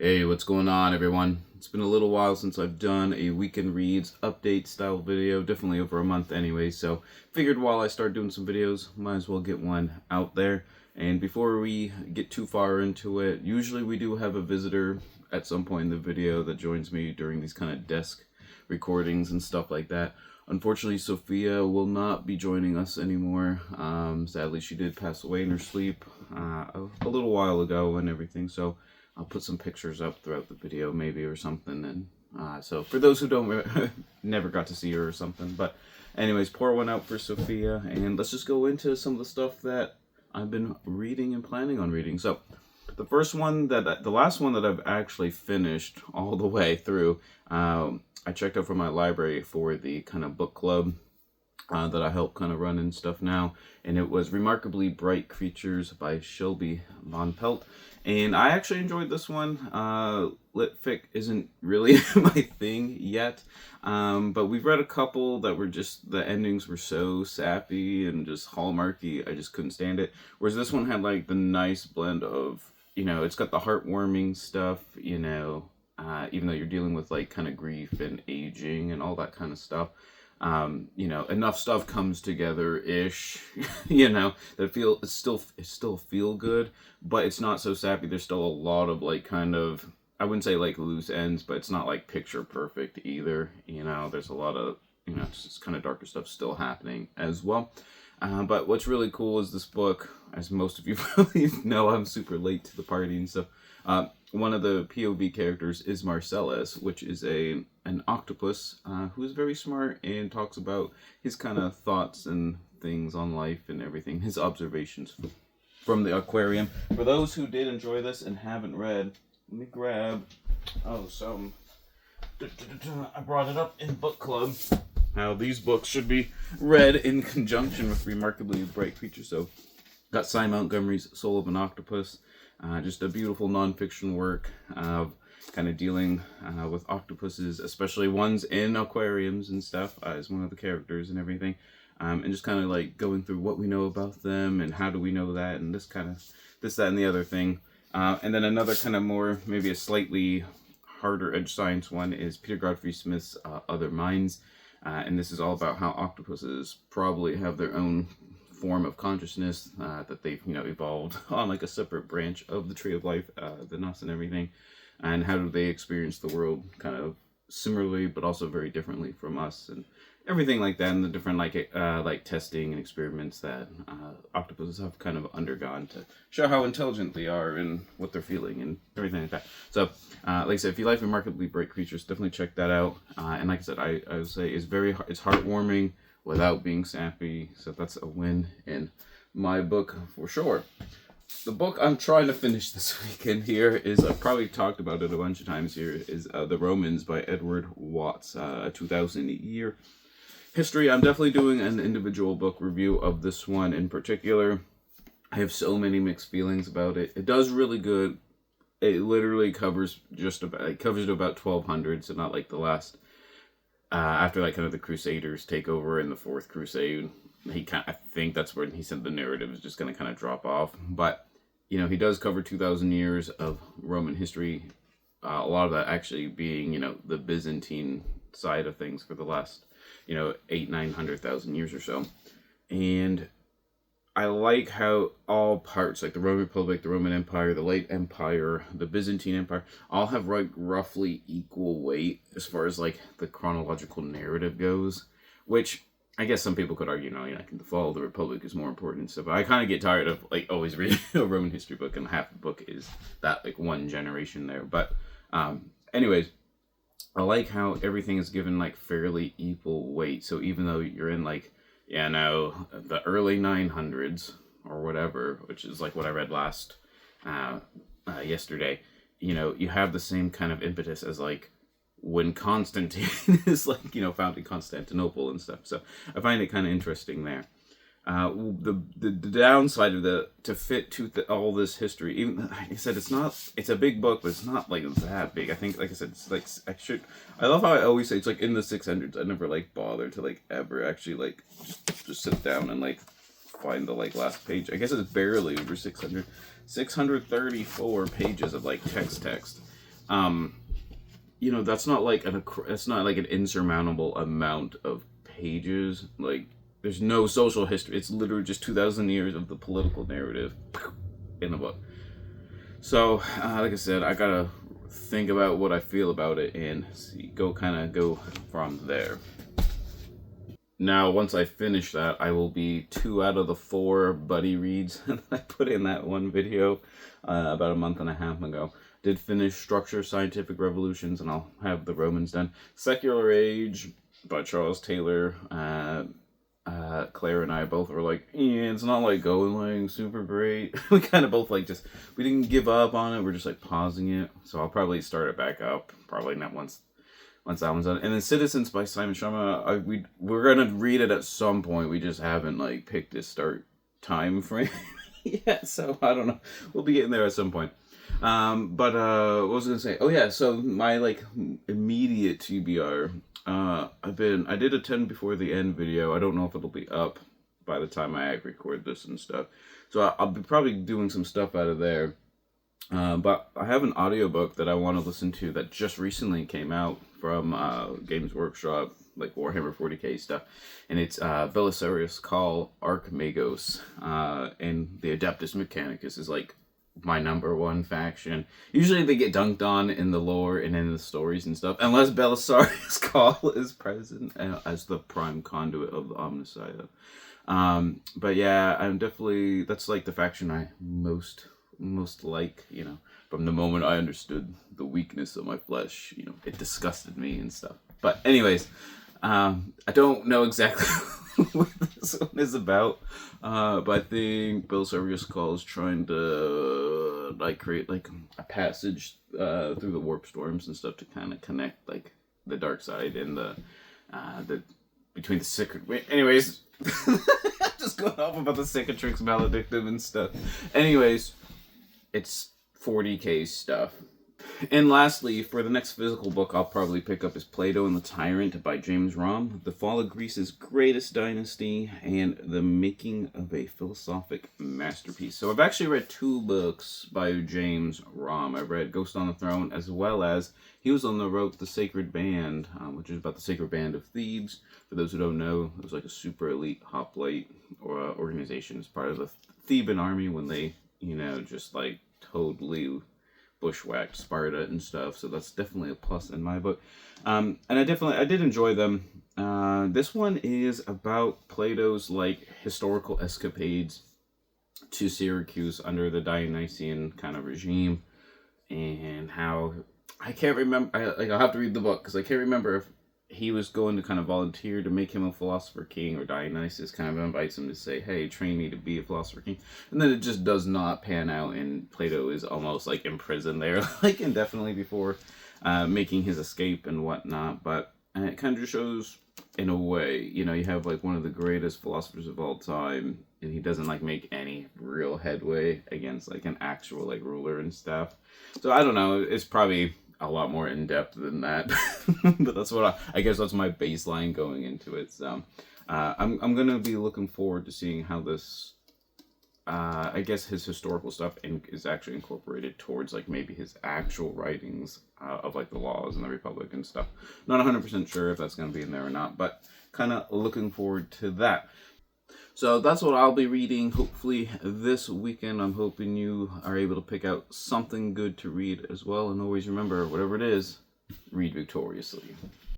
Hey, what's going on, everyone? It's been a little while since I've done a Weekend Reads update style video, definitely over a month anyway, so figured while I start doing some videos, might as well get one out there. And before we get too far into it, usually we do have a visitor at some point in the video that joins me during these kind of desk recordings and stuff like that. Unfortunately, Sophia will not be joining us anymore. Sadly, she did pass away in her sleep a little while ago and everything, so I'll put some pictures up throughout the video maybe or something. And so for those who don't never got to see her or something. But anyways, pour one out for Sophia, and let's just go into some of the stuff that I've been reading and planning on reading. So the last one that I've actually finished all the way through, I checked out from my library for the kind of book club that I help kind of run and stuff now, and it was Remarkably Bright Creatures by Shelby Von Pelt. And I actually enjoyed this one. Lit fic isn't really my thing yet, but we've read a couple that were just, the endings were so sappy and just hallmarky, I just couldn't stand it. Whereas this one had like the nice blend of, it's got the heartwarming stuff, even though you're dealing with like kind of grief and aging and all that kind of stuff. Enough stuff comes together-ish, that it's still feel good, but it's not so sappy. There's still a lot of like kind of, I wouldn't say like loose ends, but it's not like picture perfect either. There's a lot of, just kind of darker stuff still happening as well. But what's really cool is this book, as most of you probably know, I'm super late to the party and stuff. One of the POV characters is Marcellus, which is an octopus who is very smart and talks about his kind of thoughts and things on life and everything, his observations from the aquarium. For those who did enjoy this and haven't read, let me grab, some, I brought it up in book club. Now these books should be read in conjunction with Remarkably Bright Creatures. So got Cy Montgomery's Soul of an Octopus. Just a beautiful nonfiction work of kind of dealing with octopuses, especially ones in aquariums and stuff, as one of the characters and everything. And just kind of like going through what we know about them and how do we know that, and this, that, and the other thing. And then another kind of more, maybe a slightly harder edge science one is Peter Godfrey Smith's Other Minds. And this is all about how octopuses probably have their own form of consciousness that they've evolved on like a separate branch of the tree of life than us and everything, and how do they experience the world kind of similarly but also very differently from us and everything like that, and the different like testing and experiments that octopuses have kind of undergone to show how intelligent they are and what they're feeling and everything like that. So like I said, if you like Remarkably Bright Creatures, definitely check that out. And like I said, I would say it's heartwarming without being sappy, so that's a win in my book for sure. The book I'm trying to finish this weekend here is, I've probably talked about it a bunch of times here, is The Romans by Edward Watts, a 2,000-year history. I'm definitely doing an individual book review of this one in particular. I have so many mixed feelings about it. It does really good. It literally covers to about 1200, so not like the last after like kind of the Crusaders take over in the Fourth Crusade. I think that's where he said the narrative is just going to kind of drop off. But he does cover 2,000 years of Roman history. A lot of that actually being the Byzantine side of things for the last 900,000 years or so. And I like how all parts, like the Roman Republic, the Roman Empire, the late Empire, the Byzantine Empire, all have roughly equal weight as far as like the chronological narrative goes, which I guess some people could argue, the fall of the Republic is more important and stuff. But I kind of get tired of like always reading a Roman history book and half the book is that like one generation there. But anyways, I like how everything is given like fairly equal weight. So even though you're in like, the early 900s or whatever, which is like what I read last yesterday, you have the same kind of impetus as like when Constantine is like, founding Constantinople and stuff. So I find it kind of interesting there. The downside of to fit all this history, even like I said, it's a big book, but it's not like that big. I think, like I said, it's like I love how I always say it's like in the 600s. I never like bother to like ever actually like just sit down and like find the like last page. I guess it's barely over 600, 634 pages of like text. You know, that's not like it's not like an insurmountable amount of pages. Like, there's no social history. It's literally just 2,000 years of the political narrative in the book. So, like I said, I gotta think about what I feel about it and go from there. Now, once I finish that, I will be 2 out of the 4 buddy reads that I put in that one video about a month and a half ago. Did finish Structure, Scientific Revolutions, and I'll have the Romans done. Secular Age by Charles Taylor. Claire and I both were like, yeah, it's not like going like super great. We kind of both like we didn't give up on it. We're just like pausing it. So I'll probably start it back up. Probably not once that one's done. And then Citizens by Simon Sharma, we're gonna read it at some point. We just haven't like picked a start time frame yet. So I don't know. We'll be getting there at some point. What was I gonna say? Oh yeah, so my like immediate TBR. I did a 10 before the end video. I don't know if it'll be up by the time I record this and stuff. So I'll be probably doing some stuff out of there. But I have an audiobook that I want to listen to that just recently came out from Games Workshop, like Warhammer 40k stuff. And it's Belisarius Call Archmagos. And the Adeptus Mechanicus is like my #1 faction. Usually they get dunked on in the lore and in the stories and stuff, unless Belisarius Call is present as the prime conduit of the Omnicida. But yeah, I'm definitely, that's like the faction I most like, you know, from the moment I understood the weakness of my flesh, you know, it disgusted me and stuff. But anyways, I don't know exactly what this one is about, but I think Belisarius Call is trying to like create like a passage through the warp storms and stuff to kind of connect like the dark side and the between the sacred. Anyways, just going off about the Cicatrix Maledictum and stuff. Anyways, it's 40k stuff. And lastly, for the next physical book I'll probably pick up is Plato and the Tyrant by James Romm, The Fall of Greece's Greatest Dynasty, and The Making of a Philosophic Masterpiece. So I've actually read 2 books by James Romm. I've read Ghost on the Throne, as well as he was on the wrote The Sacred Band, which is about the Sacred Band of Thebes. For those who don't know, it was like a super elite hoplite organization as part of the Theban army when they, you know, just like totally bushwhacked Sparta and stuff. So that's definitely a plus in my book. And I did enjoy them. This one is about Plato's like historical escapades to Syracuse under the Dionysian kind of regime, and how I can't remember. I'll have to read the book because I can't remember if he was going to kind of volunteer to make him a philosopher king, or Dionysus kind of invites him to say, hey, train me to be a philosopher king. And then it just does not pan out, and Plato is almost like imprisoned there, like indefinitely before making his escape and whatnot. But it kind of shows, in a way, you know, you have like one of the greatest philosophers of all time, and he doesn't like make any real headway against like an actual like ruler and stuff. So I don't know, it's probably a lot more in depth than that, but that's what I guess that's my baseline going into it. So I'm gonna be looking forward to seeing how this I guess his historical stuff is actually incorporated towards like maybe his actual writings of like the laws and the Republic and stuff. Not 100% sure if that's gonna be in there or not, but kind of looking forward to that. So that's what I'll be reading, hopefully, this weekend. I'm hoping you are able to pick out something good to read as well. And always remember, whatever it is, read victoriously.